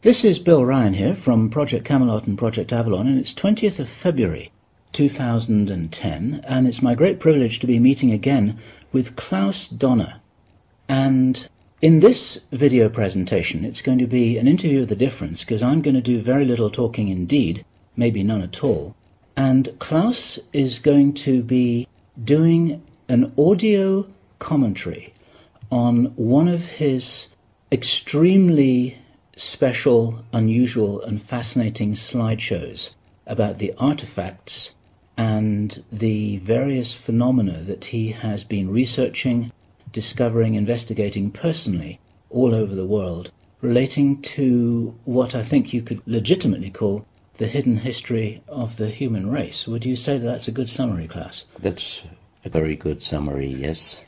This is Bill Ryan here from Project Camelot and Project Avalon, and it's 20th of February 2010, and it's my great privilege to be meeting again with Klaus Donner. And in this video presentation, it's going to be an interview of the difference, because I'm going to do very little talking indeed, maybe none at all, and Klaus is going to be doing an audio commentary on one of his extremely special, unusual and fascinating slideshows about the artifacts and the various phenomena that he has been researching, discovering, investigating personally all over the world, relating to what I think you could legitimately call the hidden history of the human race. Would you say that that's a good summary, Klaus? That's a very good summary, yes.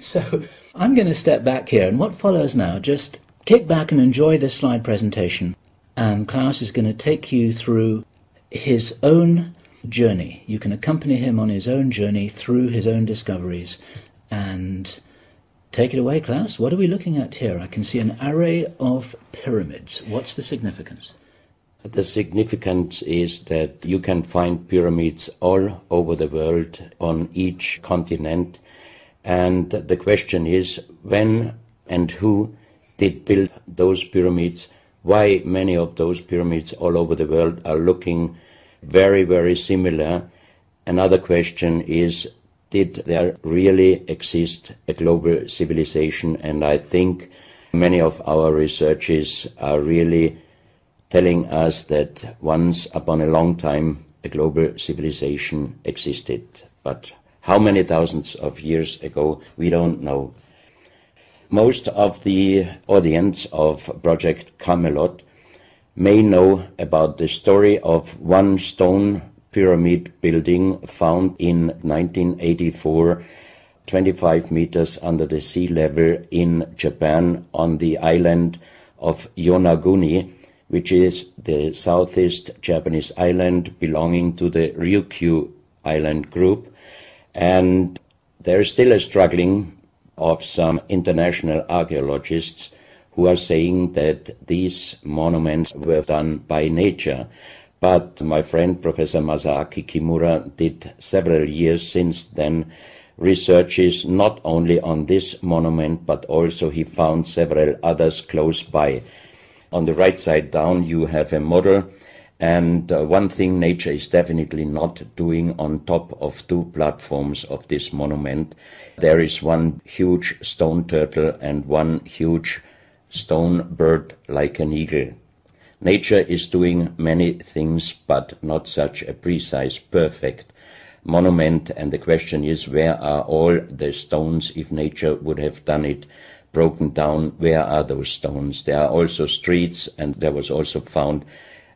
So I'm going to step back here, and what follows now, just kick back and enjoy this slide presentation, and Klaus is going to take you through his own journey. You can accompany him on his own journey through his own discoveries. And take it away, Klaus. What are we looking at here? I can see an array of pyramids. What's the significance? The significance is that you can find pyramids all over the world, on each continent. And the question is, when and who did build those pyramids? Why many of those pyramids all over the world are looking very, very similar? Another question is, did there really exist a global civilization? And I think many of our researchers are really telling us that once upon a long time a global civilization existed. But how many thousands of years ago, we don't know. Most of the audience of Project Camelot may know about the story of one stone pyramid building found in 1984, 25 meters under the sea level in Japan, on the island of Yonaguni, which is the southeast Japanese island belonging to the Ryukyu island group. And there is still a struggling of some international archaeologists who are saying that these monuments were done by nature. But my friend Professor Masaaki Kimura did several years since then researches not only on this monument, but also he found several others close by. On the right side down you have a model, and one thing nature is definitely not doing on top of two platforms of this monument. There is one huge stone turtle and one huge stone bird like an eagle. Nature is doing many things, but not such a precise, perfect monument. And the question is, where are all the stones? If nature would have done it broken down, where are those stones? There are also streets, and there was also found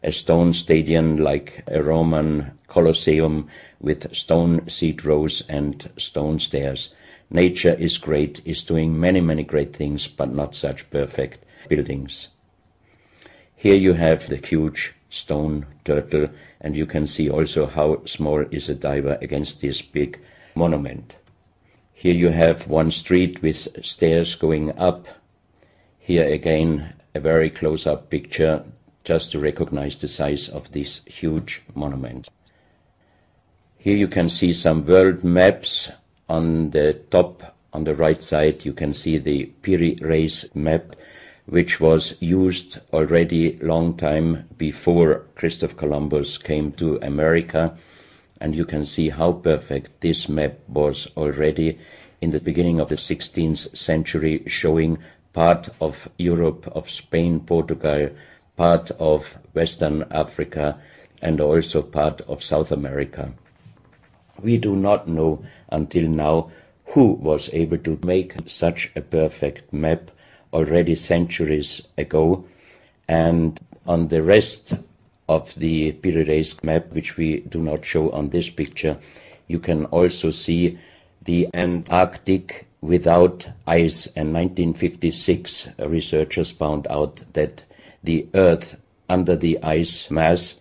a stone stadium like a Roman Colosseum with stone seat rows and stone stairs. Nature is great, is doing many, many great things, but not such perfect buildings. Here you have the huge stone turtle, and you can see also how small is a diver against this big monument. Here you have one street with stairs going up. Here again a very close-up picture just to recognize the size of this huge monument. Here you can see some world maps. On the top, on the right side, you can see the Piri Reis map, which was used already long time before Christopher Columbus came to America. And you can see how perfect this map was already in the beginning of the 16th century, showing part of Europe, of Spain, Portugal, part of Western Africa, and also part of South America. We do not know until now who was able to make such a perfect map already centuries ago. And on the rest of the Piri Reis map, which we do not show on this picture, you can also see the Antarctic without ice. In 1956, researchers found out that the Earth under the ice mass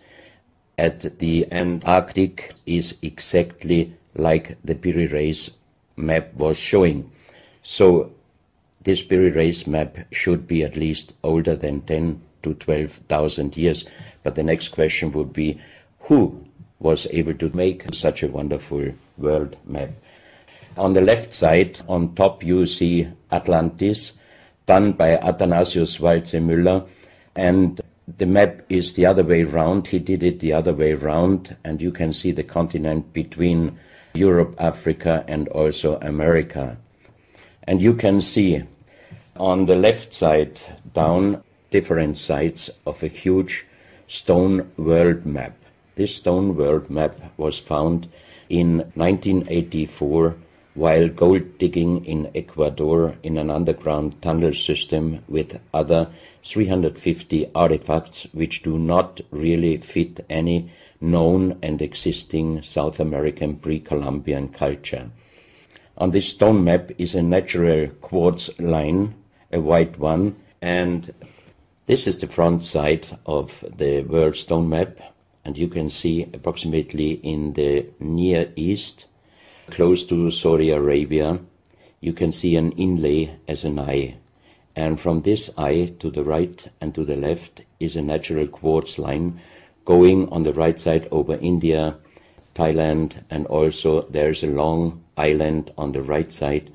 at the Antarctic is exactly like the Piri Reis map was showing. So this Piri Reis map should be at least older than 10 to 12,000 years. But the next question would be, who was able to make such a wonderful world map? On the left side, on top, you see Atlantis, done by Athanasius Waldseemüller, and the map is the other way round. He did it the other way round, and you can see the continent between Europe, Africa, and also America. And you can see on the left side down different sides of a huge stone world map. This stone world map was found in 1984 while gold digging in Ecuador in an underground tunnel system with other 350 artifacts which do not really fit any known and existing South American pre-Columbian culture. On this stone map is a natural quartz line, a white one, and this is the front side of the world stone map, and you can see approximately in the Near East, close to Saudi Arabia, you can see an inlay as an eye. And from this eye to the right and to the left is a natural quartz line going on the right side over India, Thailand, and also there's a long island on the right side,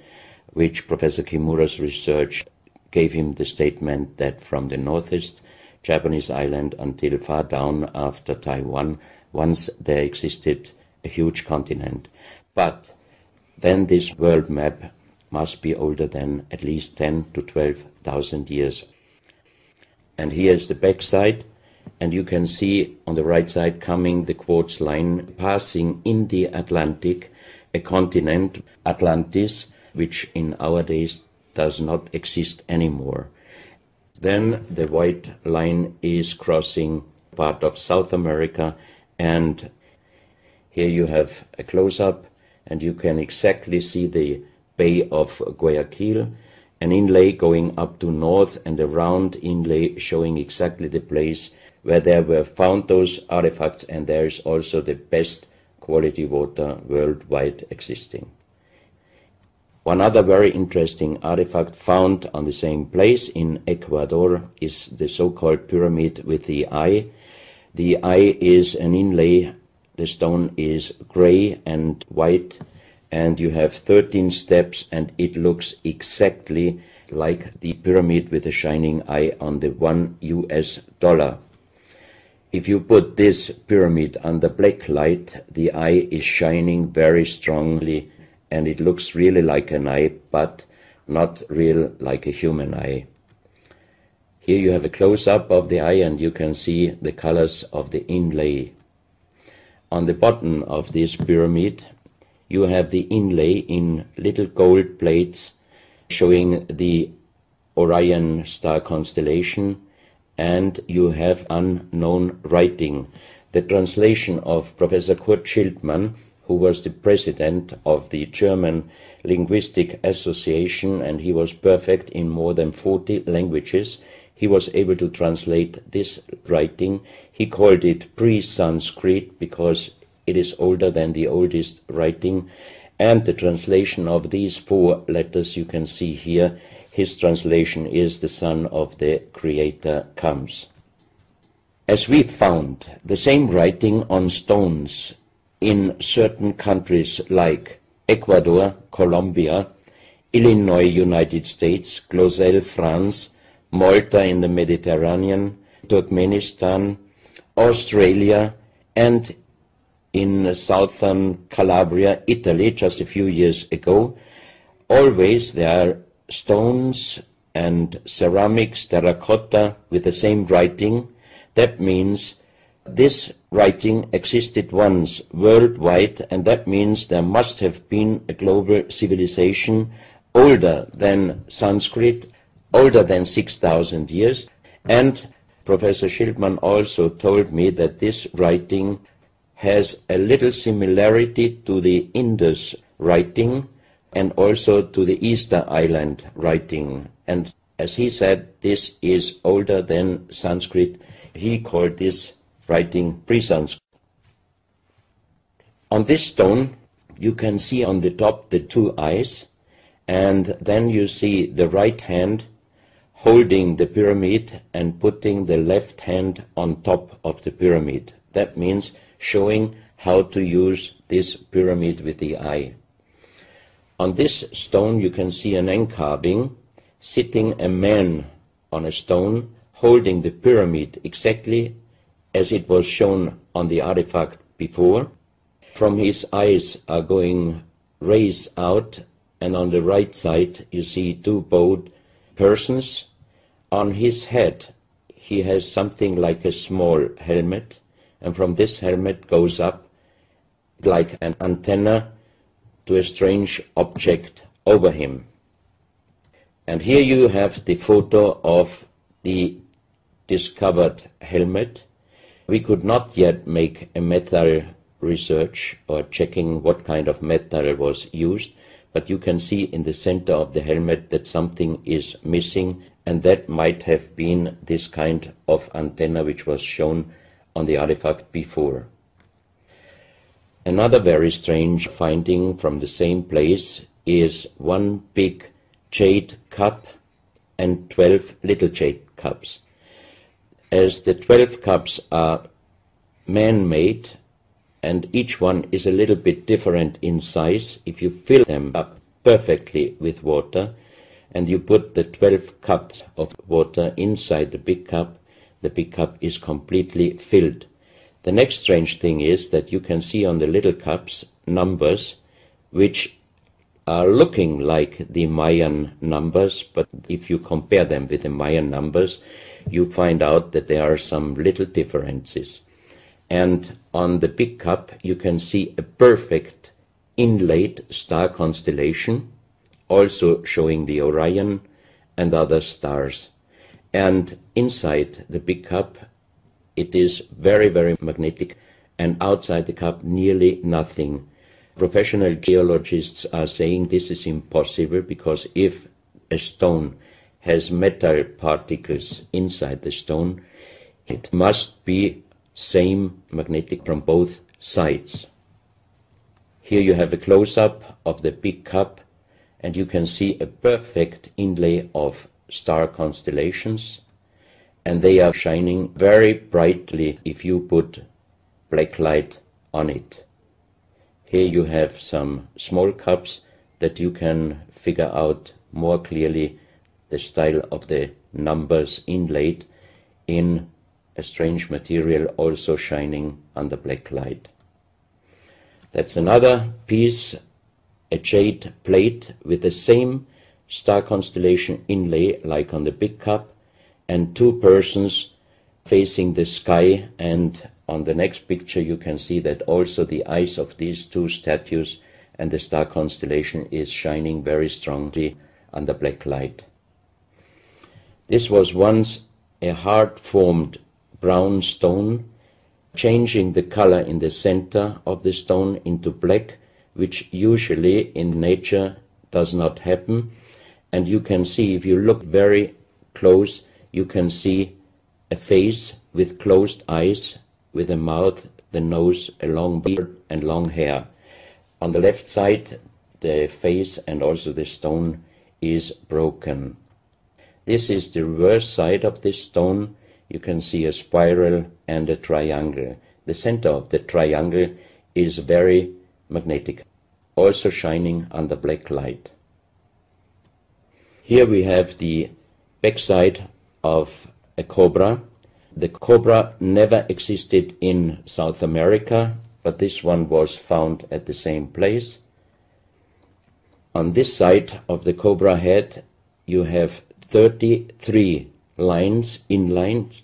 which Professor Kimura's research gave him the statement that from the northeast Japanese island until far down after Taiwan, once there existed a huge continent. But then this world map must be older than at least 10 to 12,000 years. And here is the back side, and you can see on the right side coming the quartz line passing in the Atlantic, a continent, Atlantis, which in our days does not exist anymore. Then the white line is crossing part of South America, and here you have a close-up, and you can exactly see the Bay of Guayaquil, an inlay going up to north and a round inlay showing exactly the place where there were found those artifacts, and there is also the best quality water worldwide existing. One other very interesting artifact found on the same place in Ecuador is the so-called pyramid with the eye. The eye is an inlay. The stone is gray and white, and you have 13 steps, and it looks exactly like the pyramid with a shining eye on the $1 US. If you put this pyramid under black light, the eye is shining very strongly, and it looks really like an eye, but not real like a human eye. Here you have a close-up of the eye, and you can see the colors of the inlay. On the bottom of this pyramid, you have the inlay in little gold plates showing the Orion star constellation, and you have unknown writing. The translation of Professor Kurt Schildmann, who was the president of the German Linguistic Association, and he was perfect in more than 40 languages. He was able to translate this writing. He called it pre-Sanskrit because it is older than the oldest writing. And the translation of these 4 letters you can see here, his translation is "the Son of the Creator comes." As we found the same writing on stones in certain countries like Ecuador, Colombia, Illinois, United States, Clausel, France, Malta in the Mediterranean, Turkmenistan, Australia, and in southern Calabria, Italy, just a few years ago. Always there are stones and ceramics, terracotta, with the same writing. That means this writing existed once worldwide, and that means there must have been a global civilization older than Sanskrit, older than 6,000 years. And Professor Schildmann also told me that this writing has a little similarity to the Indus writing and also to the Easter Island writing. And as he said, this is older than Sanskrit. He called this writing pre-Sanskrit. On this stone, you can see on the top the 2 eyes, and then you see the right hand holding the pyramid and putting the left hand on top of the pyramid. That means showing how to use this pyramid with the eye. On this stone you can see an encarving, sitting a man on a stone, holding the pyramid exactly as it was shown on the artifact before. From his eyes are going rays out, and on the right side you see two bowed persons. On his head he has something like a small helmet, and from this helmet goes up like an antenna to a strange object over him. And here you have the photo of the discovered helmet. We could not yet make a metal research or checking what kind of metal was used, but you can see in the center of the helmet that something is missing, and that might have been this kind of antenna which was shown on the artifact before. Another very strange finding from the same place is one big jade cup and 12 little jade cups. As the 12 cups are man-made and each one is a little bit different in size, if you fill them up perfectly with water and you put the 12 cups of water inside the big cup is completely filled. The next strange thing is that you can see on the little cups numbers which are looking like the Mayan numbers, but if you compare them with the Mayan numbers, you find out that there are some little differences. And on the big cup you can see a perfect inlaid star constellation, also showing the Orion and other stars. And inside the big cup it is very, very magnetic, and outside the cup nearly nothing. Professional geologists are saying this is impossible, because if a stone has metal particles inside the stone, it must be same magnetic from both sides. Here you have a close-up of the big cup, and you can see a perfect inlay of star constellations, and they are shining very brightly if you put black light on it. Here you have some small cups that you can figure out more clearly the style of the numbers inlaid in a strange material, also shining under black light. That's another piece, a jade plate with the same star constellation inlay like on the big cup, and two persons facing the sky, and on the next picture you can see that also the eyes of these two statues and the star constellation is shining very strongly under black light. This was once a hard-formed brown stone, changing the color in the center of the stone into black, which usually in nature does not happen. And you can see, if you look very close, you can see a face with closed eyes, with a mouth, the nose, a long beard and long hair. On the left side, the face and also the stone is broken. This is the reverse side of this stone. You can see a spiral and a triangle. The center of the triangle is very magnetic, also shining under black light. Here we have the backside of a cobra. The cobra never existed in South America, but this one was found at the same place. On this side of the cobra head you have 33 lines, inlines.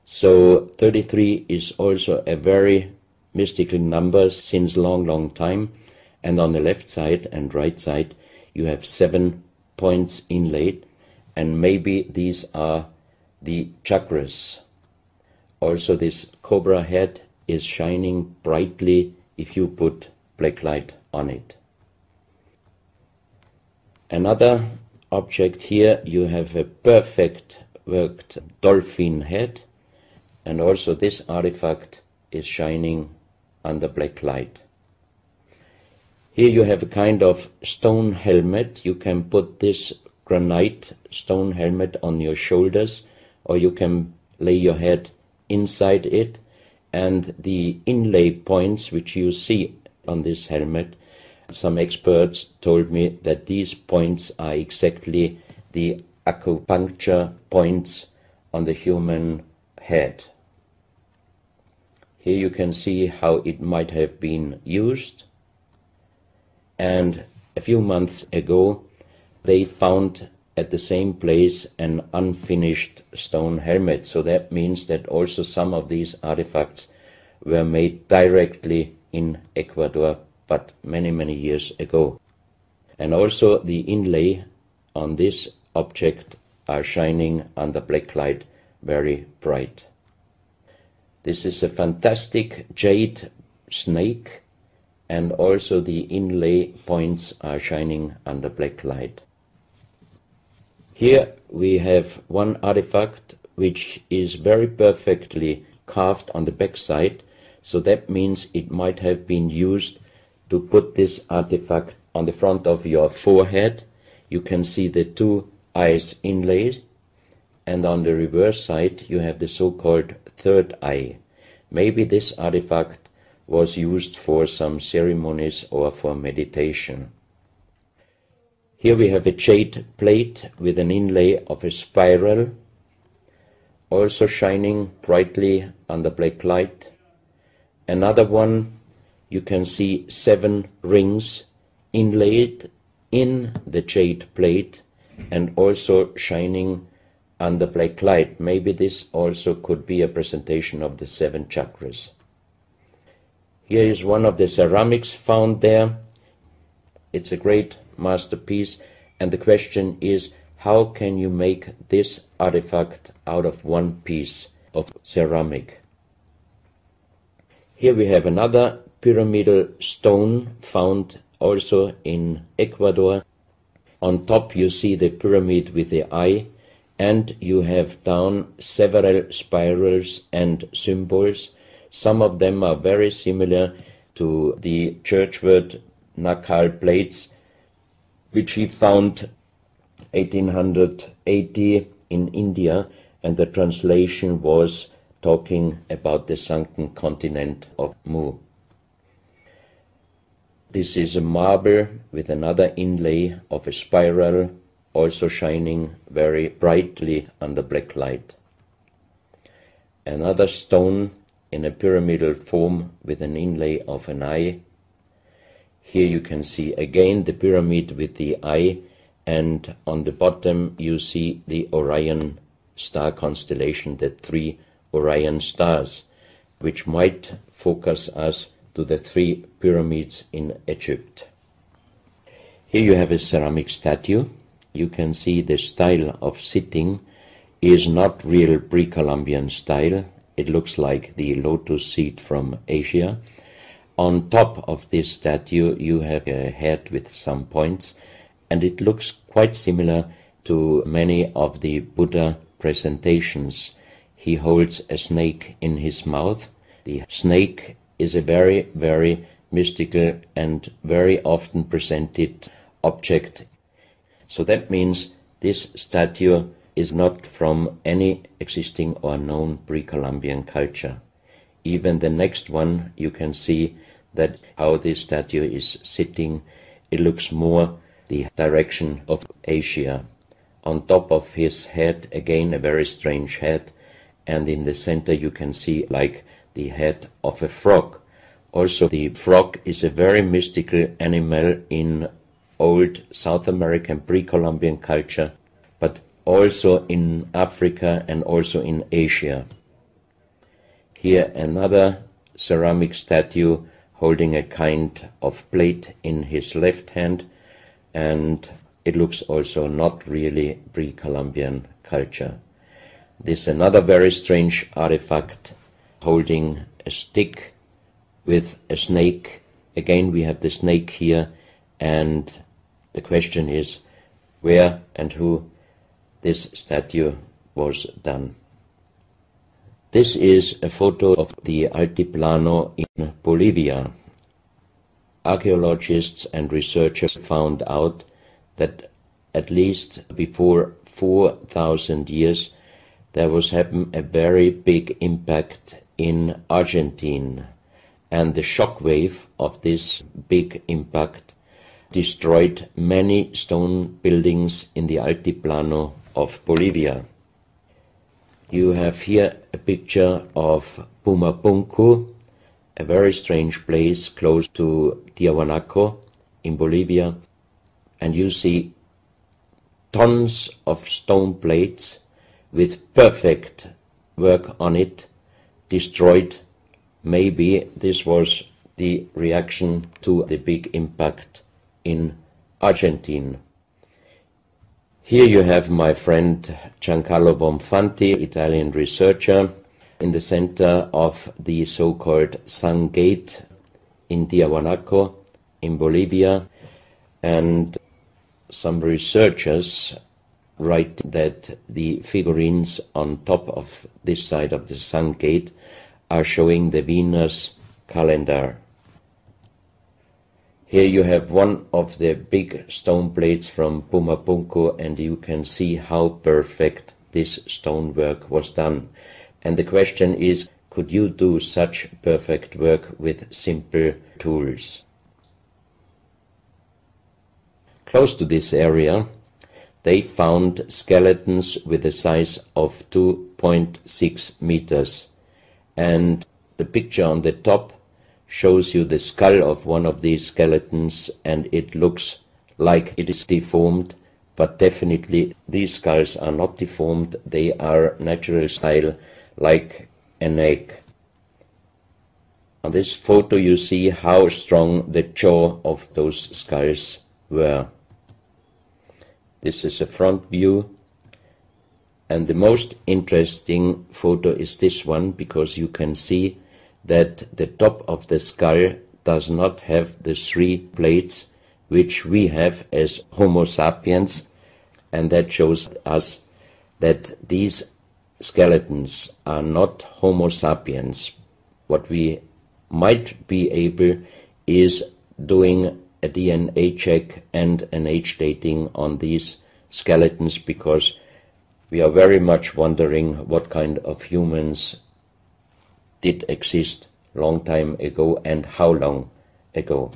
So 33 is also a very mystical number since long time. And on the left side and right side you have 7 points inlaid, and maybe these are the chakras. Also this cobra head is shining brightly if you put black light on it. Another object here, you have a perfect worked dolphin head, and also this artifact is shining under black light. Here you have a kind of stone helmet. You can put this granite stone helmet on your shoulders, or you can lay your head inside it, and the inlay points which you see on this helmet, some experts told me that these points are exactly the acupuncture points on the human head. Here you can see how it might have been used, and a few months ago they found at the same place an unfinished stone helmet. So that means that also some of these artifacts were made directly in Ecuador, but many, many years ago. And also the inlay on this object are shining under black light very bright. This is a fantastic jade snake, and also the inlay points are shining under black light. Here we have one artifact which is very perfectly carved on the back side, so that means it might have been used to put this artifact on the front of your forehead. You can see the two eyes inlaid, and on the reverse side you have the so-called third eye. Maybe this artifact was used for some ceremonies or for meditation. Here we have a jade plate with an inlay of a spiral, also shining brightly under black light. Another one, you can see 7 rings inlaid in the jade plate and also shining under black light. Maybe this also could be a presentation of the 7 chakras. Here is one of the ceramics found there. It's a great masterpiece, and the question is, how can you make this artifact out of one piece of ceramic? Here we have another pyramidal stone found also in Ecuador. On top you see the pyramid with the eye, and you have down several spirals and symbols. Some of them are very similar to the churchward Nakal plates, which he found 1880 in India, and the translation was talking about the sunken continent of Mu. This is a marble with another inlay of a spiral, also shining very brightly under black light. Another stone in a pyramidal form with an inlay of an eye. Here you can see again the pyramid with the eye, and on the bottom you see the Orion star constellation, the 3 Orion stars, which might focus us to the 3 pyramids in Egypt. Here you have a ceramic statue. You can see the style of sitting is not real pre-Columbian style. It looks like the lotus seat from Asia. On top of this statue you have a head with some points, and it looks quite similar to many of the Buddha presentations. He holds a snake in his mouth. The snake is a very, very mystical and very often presented object. So that means this statue is not from any existing or known pre-Columbian culture. Even the next one, you can see that how this statue is sitting, it looks more the direction of Asia. On top of his head, again a very strange head, and in the center you can see like the head of a frog. Also the frog is a very mystical animal in old South American pre-Columbian culture, but also in Africa and also in Asia. Here another ceramic statue holding a kind of plate in his left hand, and it looks also not really pre-Columbian culture. This is another very strange artifact holding a stick with a snake. Again we have the snake here, and the question is where and who this statue was done. This is a photo of the Altiplano in Bolivia. Archaeologists and researchers found out that at least before 4,000 years, there was happened a very big impact in Argentina, and the shock wave of this big impact destroyed many stone buildings in the Altiplano of Bolivia. You have here a picture of Pumapunku, a very strange place close to Tiahuanaco in Bolivia, and you see tons of stone plates with perfect work on it destroyed. Maybe this was the reaction to the big impact in Argentina. Here you have my friend Giancarlo Bonfanti, Italian researcher, in the center of the so-called Sun Gate in Tiahuanaco in Bolivia, and some researchers write that the figurines on top of this side of the Sun Gate are showing the Venus calendar. Here you have one of the big stone plates from Pumapunku, and you can see how perfect this stonework was done. And the question is, could you do such perfect work with simple tools? Close to this area, they found skeletons with a size of 2.6 meters. And the picture on the top shows you the skull of one of these skeletons, and it looks like it is deformed, but definitely these skulls are not deformed. They are natural style, like an egg. On this photo you see how strong the jaw of those skulls were. This is a front view, and the most interesting photo is this one, because you can see that the top of the skull does not have the 3 plates which we have as Homo sapiens, and that shows us that these skeletons are not Homo sapiens. What we might be able is doing a DNA check and an age dating on these skeletons, because we are very much wondering what kind of humans did exist long time ago and how long ago.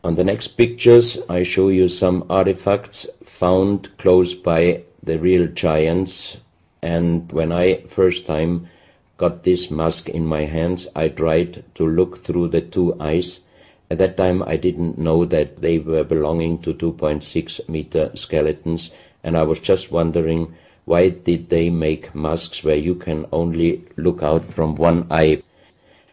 On the next pictures I show you some artifacts found close by the real giants, and when I first time got this mask in my hands, I tried to look through the 2 eyes. At that time I didn't know that they were belonging to 2.6 meter skeletons, and I was just wondering, why did they make masks where you can only look out from one eye?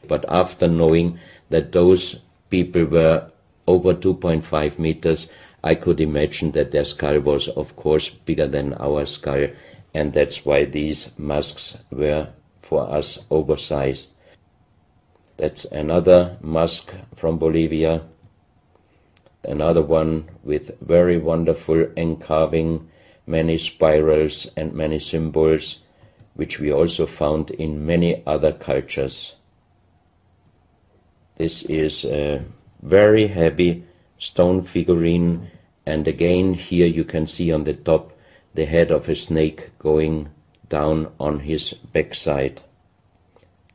But after knowing that those people were over 2.5 meters, I could imagine that their skull was of course bigger than our skull, and that's why these masks were for us oversized. That's another mask from Bolivia, another one with very wonderful encarving, many spirals and many symbols, which we also found in many other cultures. This is a very heavy stone figurine, and again here you can see on the top the head of a snake going down on his backside.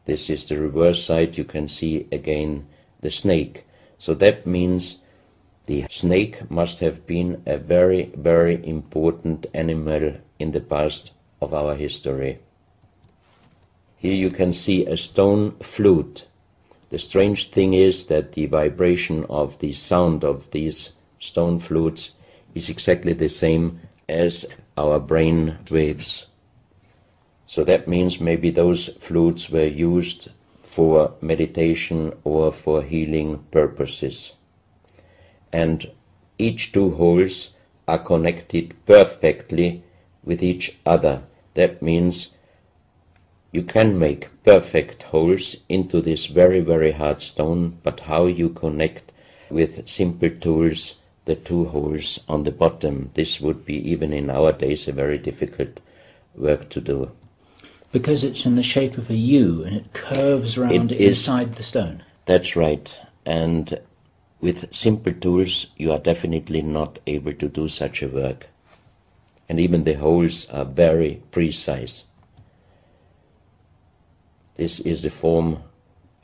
This is the reverse side. You can see again the snake. So that means the snake must have been a very, very important animal in the past of our history. Here you can see a stone flute. The strange thing is that the vibration of the sound of these stone flutes is exactly the same as our brain waves. So that means maybe those flutes were used for meditation or for healing purposes. And each 2 holes are connected perfectly with each other. That means you can make perfect holes into this very, very hard stone, but how you connect with simple tools the 2 holes on the bottom, this would be even in our days a very difficult work to do. Because it's in the shape of a U and it curves round inside the stone. That's right. And with simple tools you are definitely not able to do such a work. And even the holes are very precise. This is the form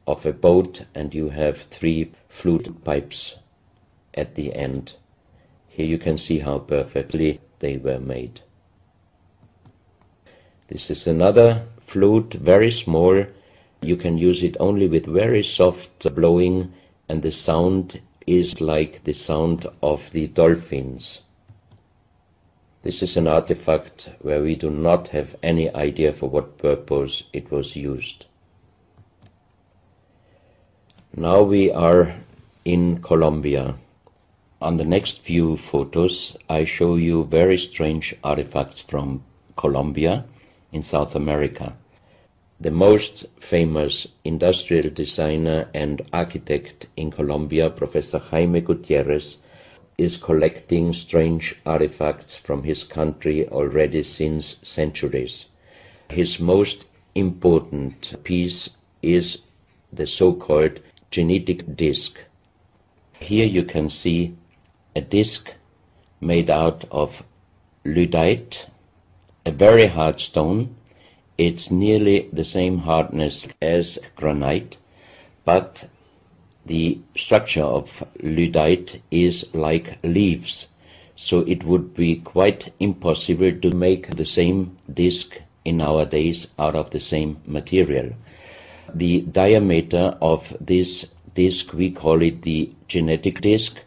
of a boat, and you have 3 flute pipes at the end. Here you can see how perfectly they were made. This is another flute, very small. You can use it only with very soft blowing, and the sound is like the sound of the dolphins. This is an artifact where we do not have any idea for what purpose it was used. Now we are in Colombia. On the next few photos I show you very strange artifacts from Colombia in South America. The most famous industrial designer and architect in Colombia, Professor Jaime Gutierrez, is collecting strange artifacts from his country already since centuries. His most important piece is the so-called genetic disc. Here you can see a disc made out of lydite, a very hard stone. It's nearly the same hardness as granite, but the structure of lydite is like leaves, so it would be quite impossible to make the same disc in nowadays out of the same material. The diameter of this disc, we call it the genetic disc,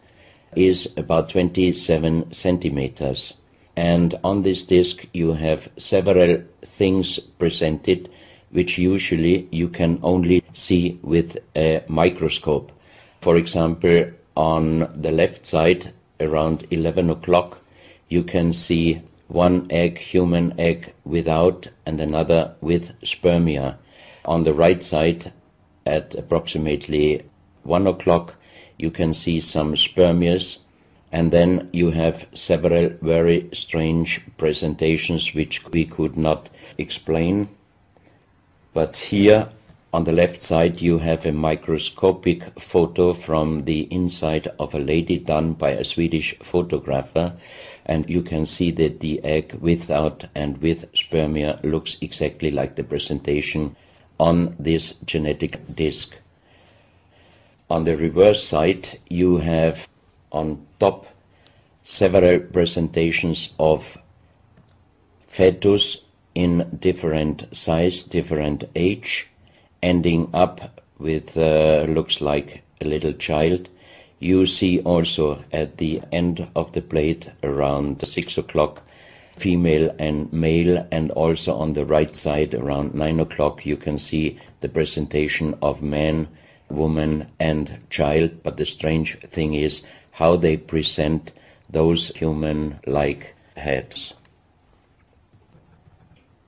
is about 27 centimeters. And on this disc you have several things presented which usually you can only see with a microscope. For example, on the left side, around 11 o'clock, you can see one egg, human egg, without, and another with spermia. On the right side, at approximately 1 o'clock, you can see some spermias, and then you have several very strange presentations which we could not explain. But here on the left side you have a microscopic photo from the inside of a lady done by a Swedish photographer, and you can see that the egg without and with spermia looks exactly like the presentation on this genetic disc. On the reverse side you have on top several presentations of fetus in different size, different age, ending up with looks like a little child. You see also at the end of the plate around 6 o'clock female and male, and also on the right side around 9 o'clock you can see the presentation of man, woman and child. But the strange thing is how they present those human-like heads.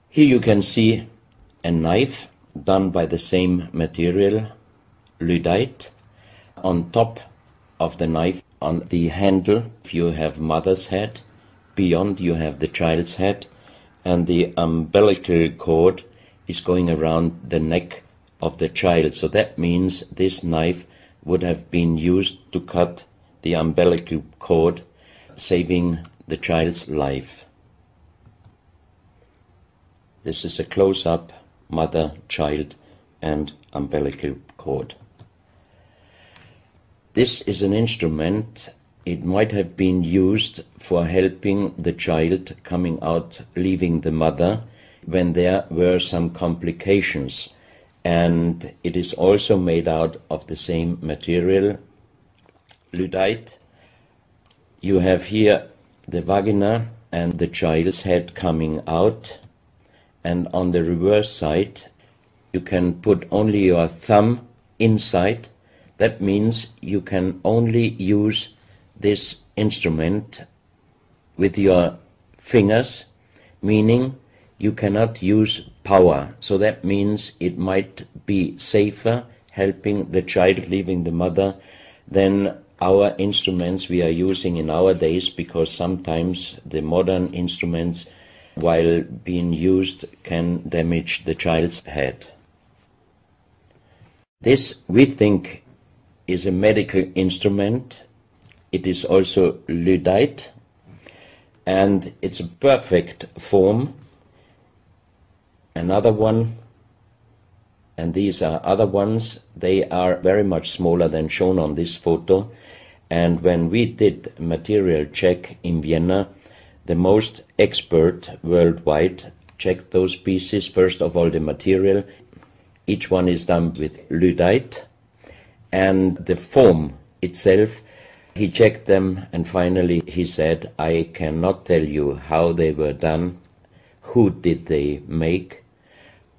Here you can see a knife done by the same material, lydite. On top of the knife, on the handle, you have mother's head. Beyond you have the child's head, and the umbilical cord is going around the neck of the child. So that means this knife would have been used to cut the umbilical cord, saving the child's life. This is a close-up mother, child and umbilical cord. This is an instrument. It might have been used for helping the child coming out, leaving the mother, when there were some complications. And it is also made out of the same material, lydite. You have here the vagina and the child's head coming out. And on the reverse side, you can put only your thumb inside. That means you can only use this instrument with your fingers, meaning you cannot use power. So that means it might be safer helping the child leaving the mother than our instruments we are using in our days, because sometimes the modern instruments, while being used, can damage the child's head. This, we think, is a medical instrument. It is also lyddite, and it's a perfect form. Another one, and these are other ones, they are very much smaller than shown on this photo. And when we did a material check in Vienna, the most expert worldwide checked those pieces. First of all, the material. Each one is done with lyddite, and the form itself, he checked them, and finally he said, I cannot tell you how they were done, who did they make,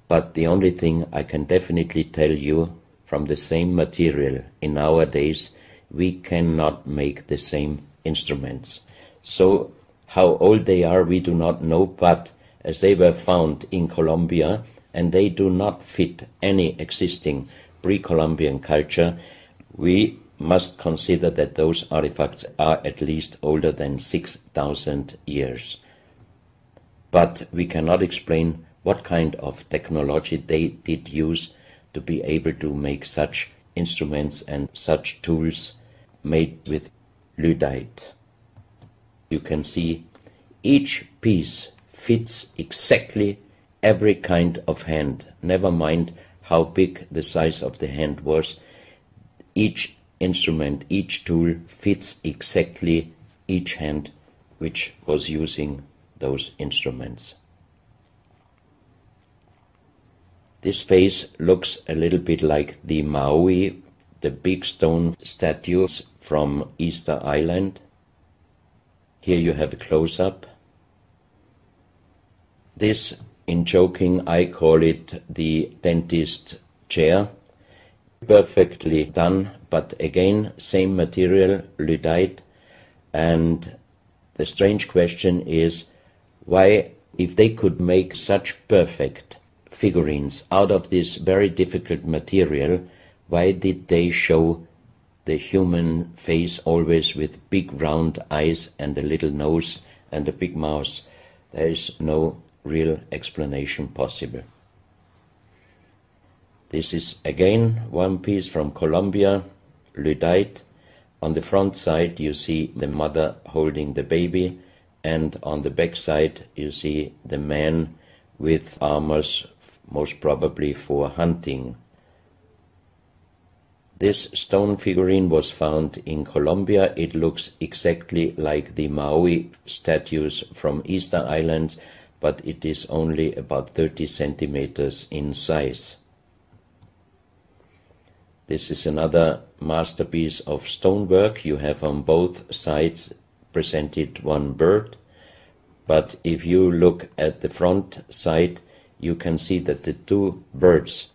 but the only thing I can definitely tell you, from the same material in our days, we cannot make the same instruments. So how old they are we do not know, but as they were found in Colombia and they do not fit any existing pre-Columbian culture, we must consider that those artifacts are at least older than 6,000 years. But we cannot explain what kind of technology they did use to be able to make such instruments and such tools made with lyddite. You can see each piece fits exactly every kind of hand, never mind how big the size of the hand was. Each instrument, each tool fits exactly each hand which was using those instruments. This face looks a little bit like the Maui, the big stone statues from Easter Island. Here you have a close-up. This, in joking, I call it the dentist chair. Perfectly done, but again, same material, lyddite. And the strange question is, why, if they could make such perfect figurines out of this very difficult material, why did they show the human face always with big round eyes and a little nose and a big mouth? There is no real explanation possible. This is again one piece from Colombia, lyddite. On the front side you see the mother holding the baby, and on the back side you see the man with armors, most probably for hunting. This stone figurine was found in Colombia. It looks exactly like the Maui statues from Easter Islands, but it is only about 30 centimeters in size. This is another masterpiece of stonework. You have on both sides presented one bird, but if you look at the front side, you can see that the two birds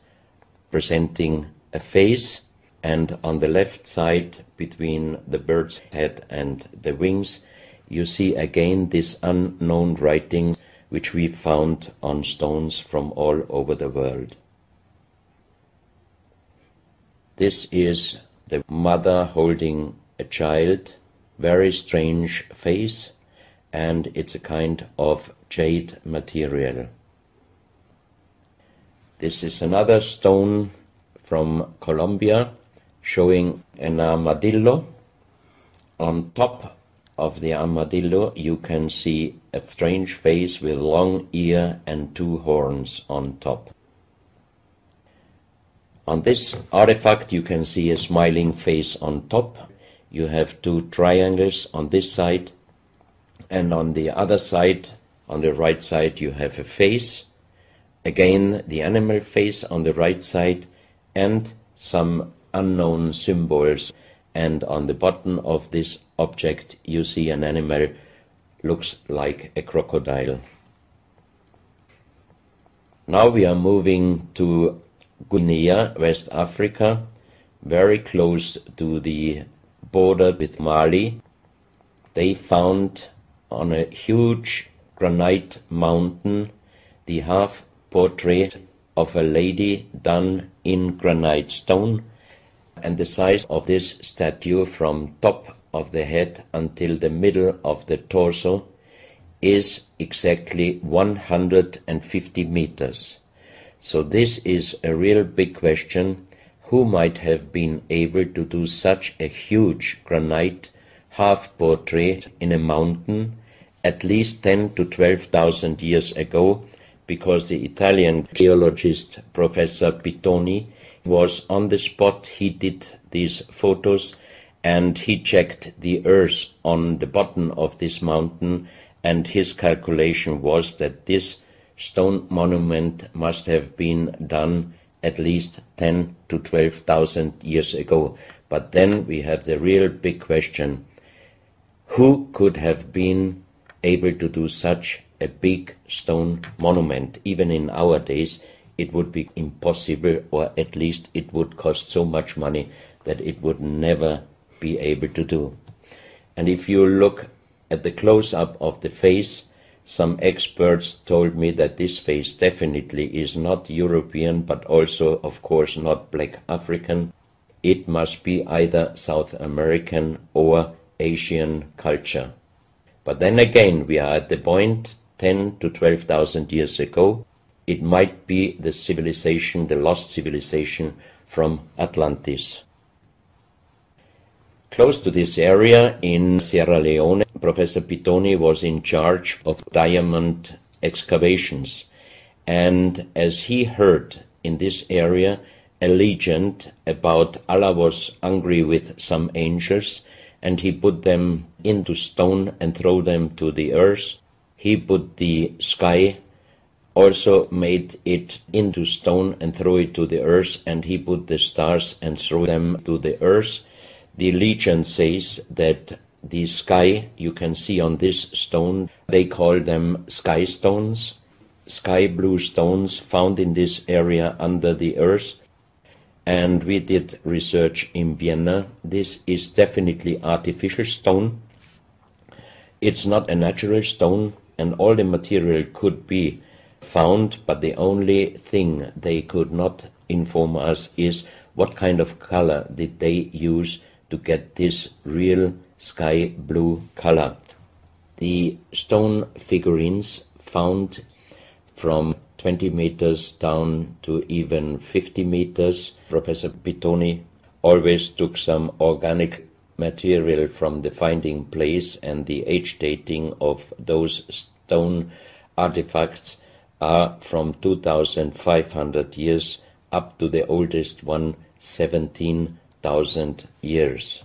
presenting a face, and on the left side, between the bird's head and the wings, you see again this unknown writing which we found on stones from all over the world. This is the mother holding a child, very strange face, and it's a kind of jade material. This is another stone from Colombia, showing an armadillo. On top of the armadillo you can see a strange face with long ear and two horns on top. On this artifact you can see a smiling face on top. You have two triangles on this side, and on the other side, on the right side, you have a face. Again, the animal face on the right side, and some unknown symbols, and on the bottom of this object you see an animal, looks like a crocodile. Now we are moving to Guinea, West Africa, very close to the border with Mali. They found on a huge granite mountain the half portrait of a lady done in granite stone, and the size of this statue from top of the head until the middle of the torso is exactly 150 meters. So this is a real big question. who might have been able to do such a huge granite half-portrait in a mountain at least 10 to 12,000 years ago, because the Italian geologist Professor Pittoni was on the spot. He did these photos and he checked the earth on the bottom of this mountain, and his calculation was that this stone monument must have been done at least 10 to 12,000 years ago. But then we have the real big question: who could have been able to do such a big stone monument? Even in our days it would be impossible, or at least it would cost so much money that it would never be able to do. And if you look at the close-up of the face, some experts told me that this face definitely is not European, but also, of course, not black African. It must be either South American or Asian culture. But then again, we are at the point 10 to 12,000 years ago. It might be the civilization, the lost civilization from Atlantis. Close to this area in Sierra Leone, Professor Pittoni was in charge of diamond excavations. And as he heard in this area a legend about Allah was angry with some angels, and he put them into stone and throw them to the earth. He put the sky, also made it into stone and throw it to the earth, and he put the stars and threw them to the earth. The legend says that the sky you can see on this stone, they call them sky stones, sky blue stones found in this area under the earth. And we did research in Vienna. This is definitely artificial stone. It's not a natural stone, and all the material could be found, but the only thing they could not inform us is what kind of color did they use to get this real sky blue color. The stone figurines found from 20 meters down to even 50 meters. Professor Pittoni always took some organic material from the finding place, and the age dating of those stone artifacts are from 2,500 years up to the oldest one, 17,000 years.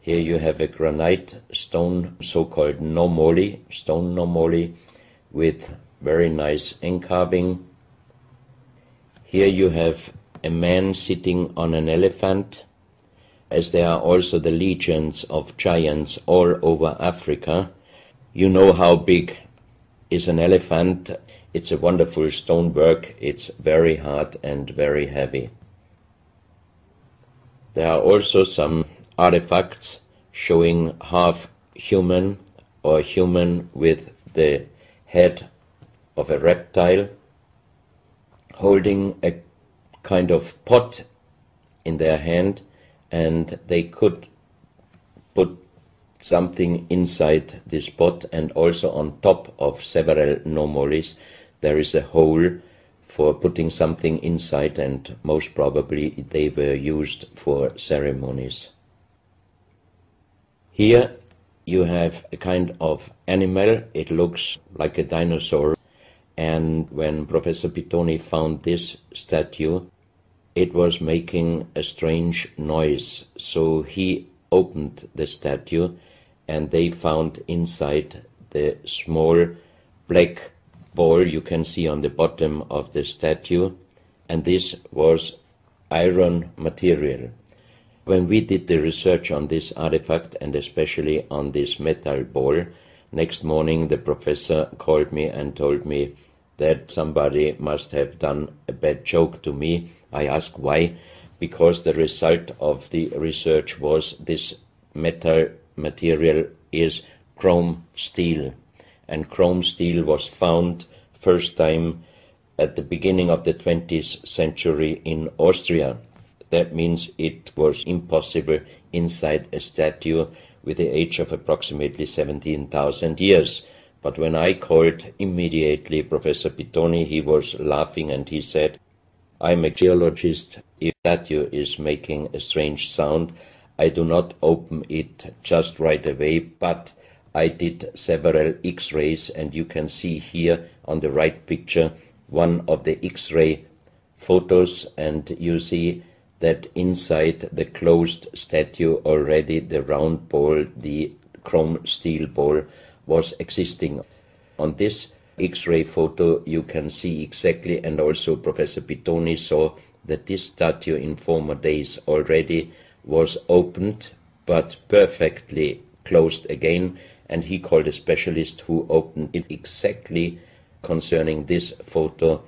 Here you have a granite stone, so-called nomoli, stone nomoli, with very nice encarving. Here you have a man sitting on an elephant. As there are also the legends of giants all over Africa, you know how big is an elephant. It's a wonderful stonework. It's very hard and very heavy. There are also some artifacts showing half human or human with the head of a reptile, holding a kind of pot in their hand, and they could put something inside this pot, and also on top of several nomolis there is a hole for putting something inside, and most probably they were used for ceremonies. Here you have a kind of animal. It looks like a dinosaur. And when Professor Pittoni found this statue, it was making a strange noise. So he opened the statue, and they found inside the small black ball you can see on the bottom of the statue, and this was iron material. When we did the research on this artifact, and especially on this metal ball, next morning the professor called me and told me that somebody must have done a bad joke to me. I asked why, because the result of the research was this metal material is chrome steel, and chrome steel was found first time at the beginning of the 20th century in Austria. That means it was impossible inside a statue with the age of approximately 17,000 years. But when I called immediately Professor Pittoni, he was laughing and he said, "I'm a geologist. if statue is making a strange sound, I do not open it just right away, but I did several X-rays, and you can see here on the right picture one of the X-ray photos, and you see that inside the closed statue already the round ball, the chrome steel ball, was existing. On this X-ray photo you can see exactly, and also Professor Pittoni saw, that this statue in former days already was opened but perfectly closed again, and he called a specialist who opened it exactly concerning this photo,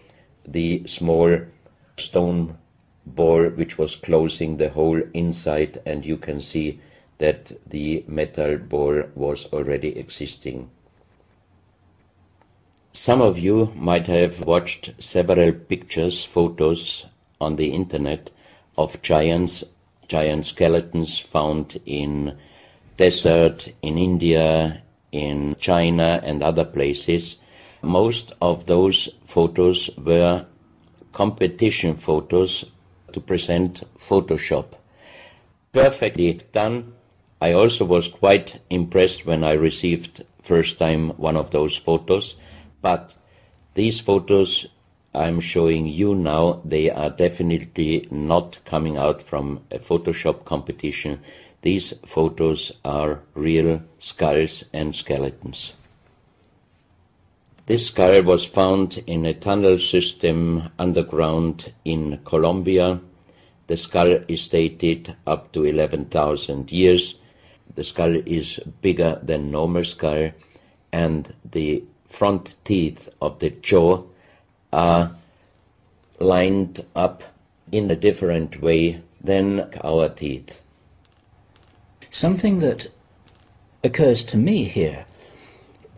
the small stone ball which was closing the whole inside, and you can see that the metal ball was already existing. Some of you might have watched several pictures, photos on the internet of giant skeletons found in desert, in India, in China and other places. Most of those photos were competition photos to present Photoshop. Perfectly done. I also was quite impressed when I received first time one of those photos, but these photos I'm showing you now, they are definitely not coming out from a Photoshop competition. These photos are real skulls and skeletons. This skull was found in a tunnel system underground in Colombia. The skull is dated up to 11,000 years. The skull is bigger than normal skull, and the front teeth of the jaw are lined up in a different way than our teeth. Something that occurs to me here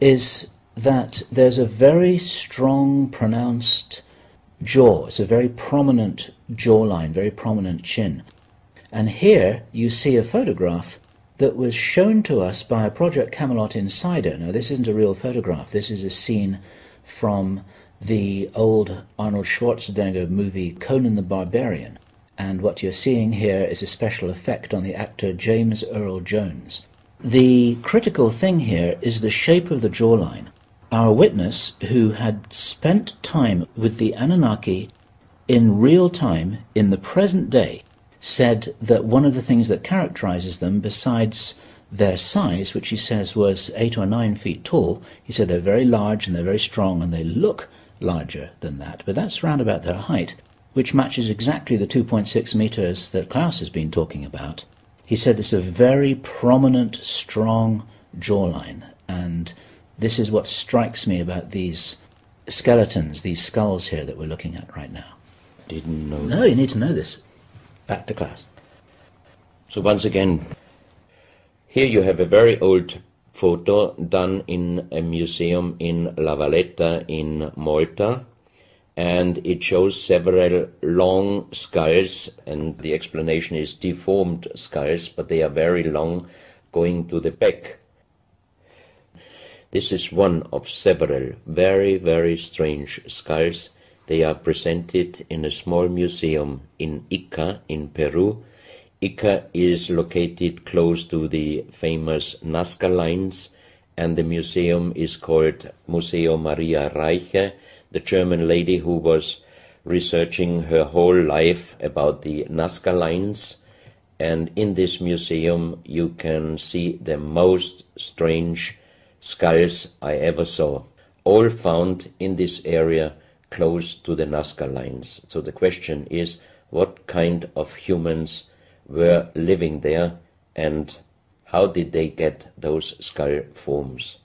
is that there's a very strong, pronounced jaw. It's a very prominent jawline, very prominent chin. And here you see a photograph that was shown to us by a Project Camelot insider. Now, this isn't a real photograph. This is a scene from the old Arnold Schwarzenegger movie Conan the Barbarian. And what you're seeing here is a special effect on the actor James Earl Jones. The critical thing here is the shape of the jawline. Our witness, who had spent time with the Anunnaki in real time, in the present day, said that one of the things that characterizes them, besides their size, which he says was 8 or 9 feet tall, he said they're very large and they're very strong and they look larger than that, but that's round about their height, which matches exactly the 2.6 meters that Klaus has been talking about. He said it's a very prominent, strong jawline, and this is what strikes me about these skeletons, these skulls here that we're looking at right now. Didn't know. No, you need to know this. Back to Klaus. So once again, here you have a very old photo done in a museum in La Valletta in Malta, and it shows several long skulls, and the explanation is deformed skulls, but they are very long, going to the back. This is one of several very, very strange skulls. They are presented in a small museum in Ica in Peru. Ica is located close to the famous Nazca lines, and the museum is called Museo Maria Reiche, the German lady who was researching her whole life about the Nazca lines. And in this museum you can see the most strange skulls I ever saw, all found in this area close to the Nazca lines. So the question is, what kind of humans were living there, and how did they get those skull forms?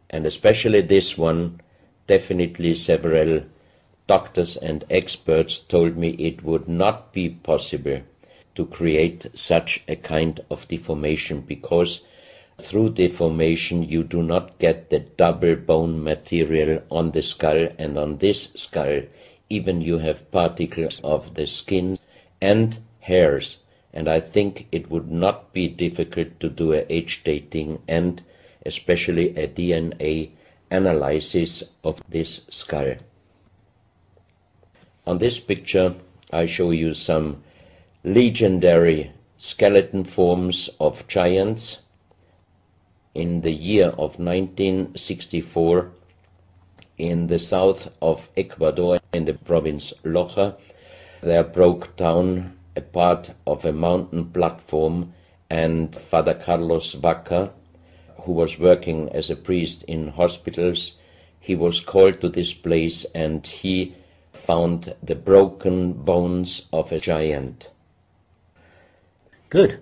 And especially this one, definitely several doctors and experts told me it would not be possible to create such a kind of deformation, because through deformation you do not get the double bone material on the skull, and on this skull even you have particles of the skin and hairs, and I think it would not be difficult to do a age dating and especially a DNA analysis of this skull. On this picture I show you some legendary skeleton forms of giants. In the year of 1964, in the south of Ecuador, in the province Loja, there broke down a part of a mountain platform, and Father Carlos Vaca, who was working as a priest in hospitals, he was called to this place and he found the broken bones of a giant. Good.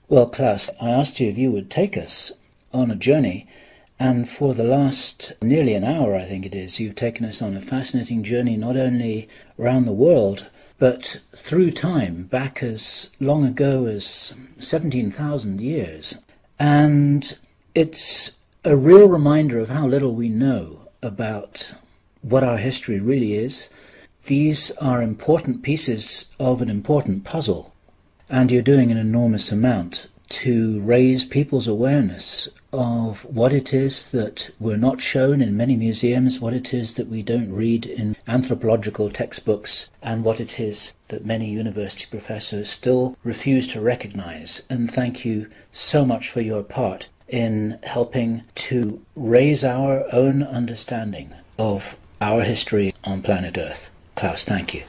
Well, Klaus, I asked you if you would take us on a journey, and for the last nearly an hour, I think it is, you've taken us on a fascinating journey not only around the world, but through time, back as long ago as 17,000 years. And it's a real reminder of how little we know about what our history really is. These are important pieces of an important puzzle, and you're doing an enormous amount to raise people's awareness of what it is that we're not shown in many museums, what it is that we don't read in anthropological textbooks, and what it is that many university professors still refuse to recognize. And thank you so much for your part in helping to raise our own understanding of our history on planet Earth. Klaus, thank you.